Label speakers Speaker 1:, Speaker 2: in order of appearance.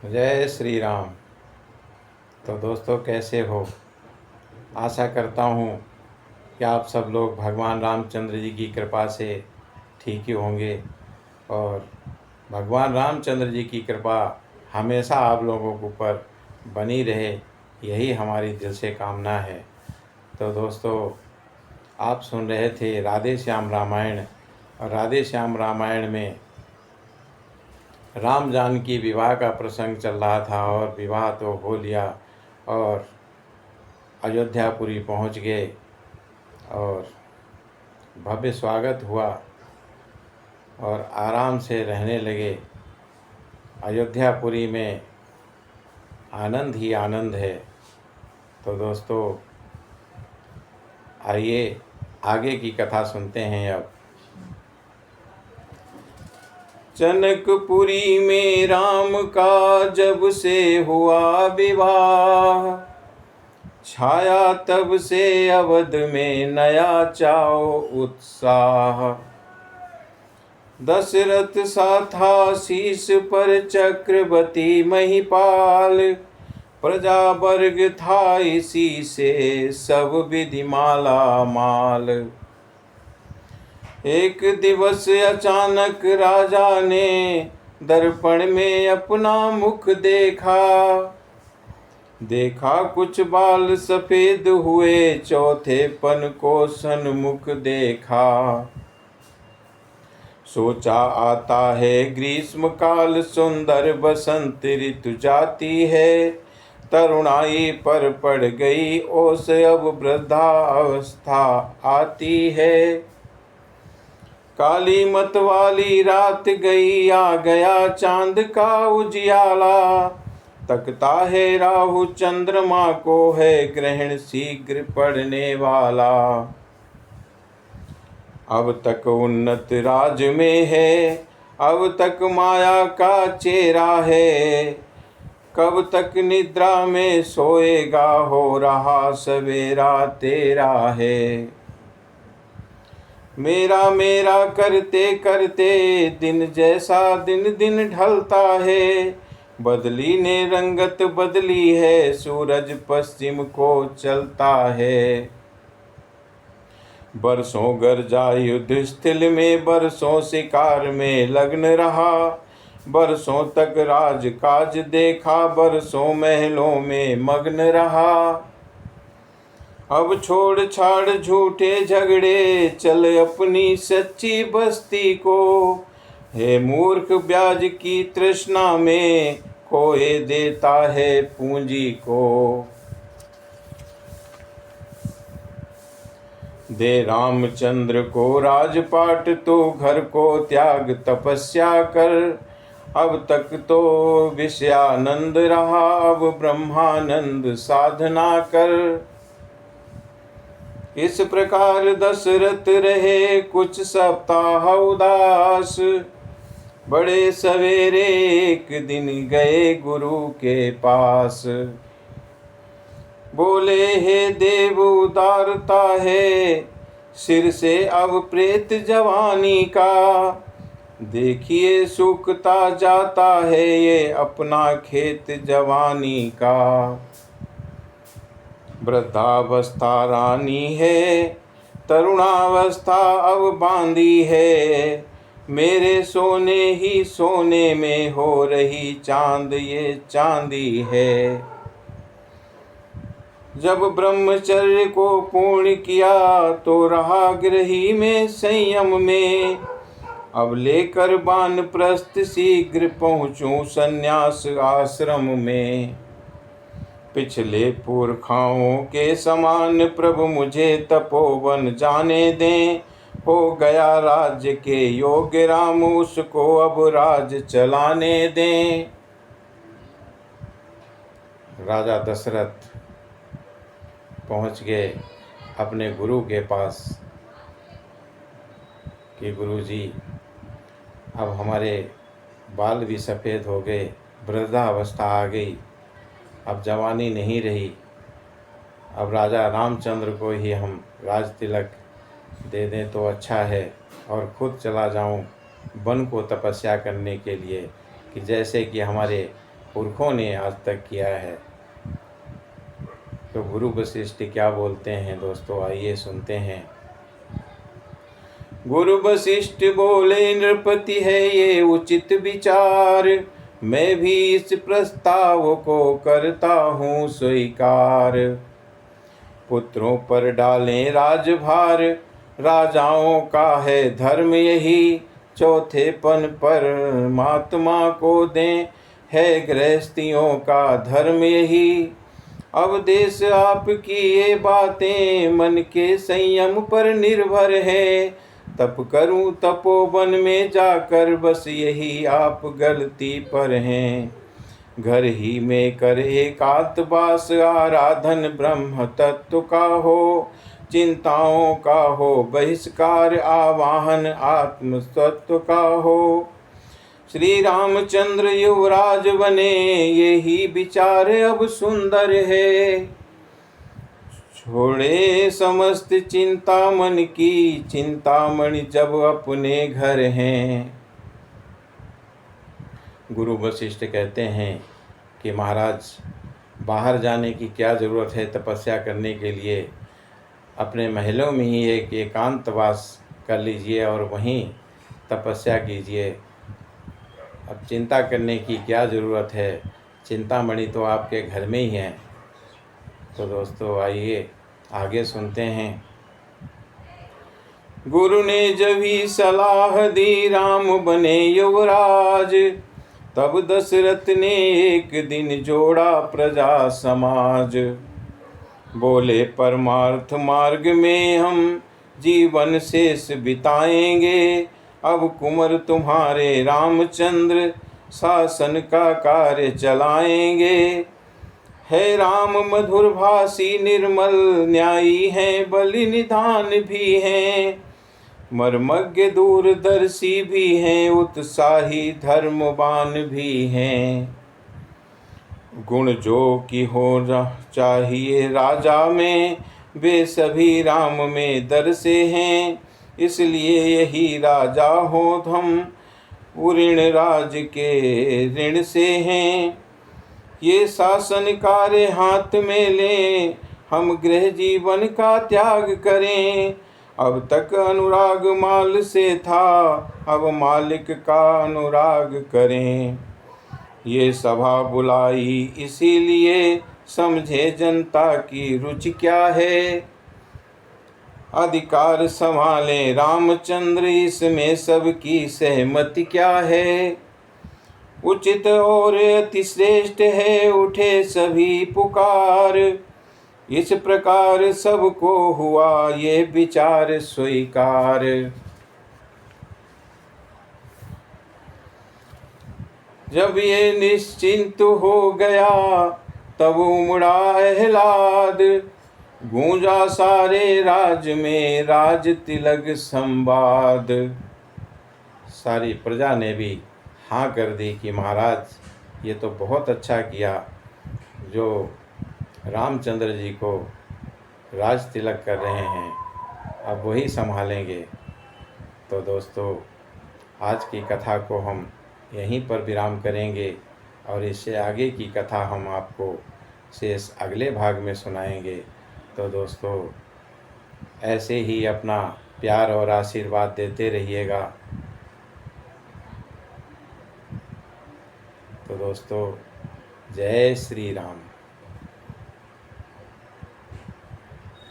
Speaker 1: जय श्री राम। तो दोस्तों, कैसे हो? आशा करता हूँ कि आप सब लोग भगवान रामचंद्र जी की कृपा से ठीक ही होंगे और भगवान रामचंद्र जी की कृपा हमेशा आप लोगों के ऊपर बनी रहे, यही हमारी दिल से कामना है। तो दोस्तों, आप सुन रहे थे राधे श्याम रामायण, और राधे श्याम रामायण में राम जानकी विवाह का प्रसंग चल रहा था और विवाह तो हो लिया और अयोध्यापुरी पहुंच गए और भव्य स्वागत हुआ और आराम से रहने लगे। अयोध्यापुरी में आनंद ही आनंद है। तो दोस्तों, आइए आगे की कथा सुनते हैं। अब जनकपुरी में राम का जब से हुआ विवाह, छाया तब से अवध में नया चाओ उत्साह। दशरथ सा था शीश पर चक्रवर्ती महिपाल, प्रजा वर्ग था इसी से सब विधि माला माल। एक दिवस अचानक राजा ने दर्पण में अपना मुख देखा कुछ बाल सफेद हुए, चौथे पन को सन्मुख देखा। सोचा आता है ग्रीष्म काल, सुंदर बसंत ऋतु जाती है। तरुणाई पर पड़ गई ओस, अब वृद्धावस्था आती है। काली मत वाली रात गई, आ गया चांद का उजियाला। तकता है राहु चंद्रमा को, है ग्रहण शीघ्र पड़ने वाला। अब तक उन्नत राज में है, अब तक माया का चेहरा है। कब तक निद्रा में सोएगा, हो रहा सवेरा तेरा है। मेरा मेरा करते करते दिन जैसा दिन दिन ढलता है। बदली ने रंगत बदली है, सूरज पश्चिम को चलता है। बरसों गरजा युद्ध स्थल में, बरसों शिकार में लग्न रहा। बरसों तक राज काज देखा, बरसों महलों में मग्न रहा। अब छोड़ छाड़ झूठे झगड़े, चल अपनी सच्ची बस्ती को। हे मूर्ख ब्याज की तृष्णा में, खोए देता है पूंजी को। दे रामचंद्र को राजपाट, तो घर को त्याग तपस्या कर। अब तक तो विषयानंद रहा, अब ब्रह्मानंद साधना कर। इस प्रकार दशरथ रहे कुछ सप्ताह उदास। बड़े सवेरे एक दिन गए गुरु के पास। बोले, हे देव उदारता है सिर से अब प्रेत जवानी का। देखिए सूखता जाता है ये अपना खेत जवानी का। वृद्धावस्था रानी है, तरुणावस्था अब बांधी है। मेरे सोने ही सोने में हो रही चांद ये चांदी है। जब ब्रह्मचर्य को पूर्ण किया, तो रहा गृही में संयम में। अब लेकर वानप्रस्थ शीघ्र पहुँचूं संन्यास आश्रम में। पिछले पुरखाओं के समान प्रभु मुझे तपोवन जाने दें। हो गया राज्य के योग्य राम, उसको अब राज चलाने दें। राजा दशरथ पहुंच गए अपने गुरु के पास कि गुरुजी, अब हमारे बाल भी सफ़ेद हो गए, वृद्धावस्था आ गई, अब जवानी नहीं रही। अब राजा रामचंद्र को ही हम राज तिलक दे दें तो अच्छा है, और खुद चला जाऊं वन को तपस्या करने के लिए, कि जैसे कि हमारे पुरखों ने आज तक किया है। तो गुरु वशिष्ठ क्या बोलते हैं दोस्तों, आइए सुनते हैं। गुरु वशिष्ठ बोले, नृपति है ये उचित विचार, मैं भी इस प्रस्ताव को करता हूँ स्वीकार। पुत्रों पर डालें राजभार, राजाओं का है धर्म यही, चौथेपन पर महात्मा को दें, है गृहस्थियों का धर्म यही। अब देश आपकी ये बातें मन के संयम पर निर्भर है, तप करूं तपोवन में जाकर, बस यही आप गलती पर हैं। घर ही में कर एकांतवास, आराधन ब्रह्म तत्व का हो, चिंताओं का हो बहिष्कार, आवाहन आत्म तत्व का हो। श्री रामचंद्र युवराज बने, यही विचार अब सुंदर है, छोड़े समस्त चिंता मन की, चिंतामणि जब अपने घर हैं। गुरु वशिष्ठ कहते हैं कि महाराज, बाहर जाने की क्या ज़रूरत है तपस्या करने के लिए, अपने महलों में ही एक एकांतवास कर लीजिए और वहीं तपस्या कीजिए। अब चिंता करने की क्या ज़रूरत है, चिंतामणि तो आपके घर में ही हैं। तो दोस्तों आइए आगे सुनते हैं। गुरु ने जब ही सलाह दी, राम बने युवराज, तब दशरथ ने एक दिन जोड़ा प्रजा समाज। बोले परमार्थ मार्ग में हम जीवन शेष बिताएंगे, अब कुंवर तुम्हारे रामचंद्र शासन का कार्य चलाएंगे। है राम मधुर भाषी निर्मल, न्यायी हैं बलि निधान भी हैं, मर्मज्ञ दूरदर्शी भी हैं, उत्साही धर्मवान भी हैं। गुण जो कि हो चाहिए राजा में, वे सभी राम में दर्शे हैं, इसलिए यही राजा हो हम ऋण राज के ऋण से हैं। ये शासन कार्य हाथ में लें, हम गृह जीवन का त्याग करें, अब तक अनुराग माल से था, अब मालिक का अनुराग करें। ये सभा बुलाई इसीलिए, समझे जनता की रुचि क्या है, अधिकार संभाले रामचंद्र, इसमें सबकी सहमति क्या है। उचित और अति श्रेष्ठ है, उठे सभी पुकार, इस प्रकार सबको हुआ ये विचार स्वीकार। जब ये निश्चिंत हो गया, तब उमड़ा आह्लाद, गूंजा सारे राज में राज तिलक संवाद। सारी प्रजा ने भी हाँ कर दी कि महाराज ये तो बहुत अच्छा किया, जो रामचंद्र जी को राज तिलक कर रहे हैं, अब वही संभालेंगे। तो दोस्तों आज की कथा को हम यहीं पर विराम करेंगे और इससे आगे की कथा हम आपको शेष अगले भाग में सुनाएंगे। तो दोस्तों ऐसे ही अपना प्यार और आशीर्वाद देते रहिएगा। तो दोस्तों जय श्री राम।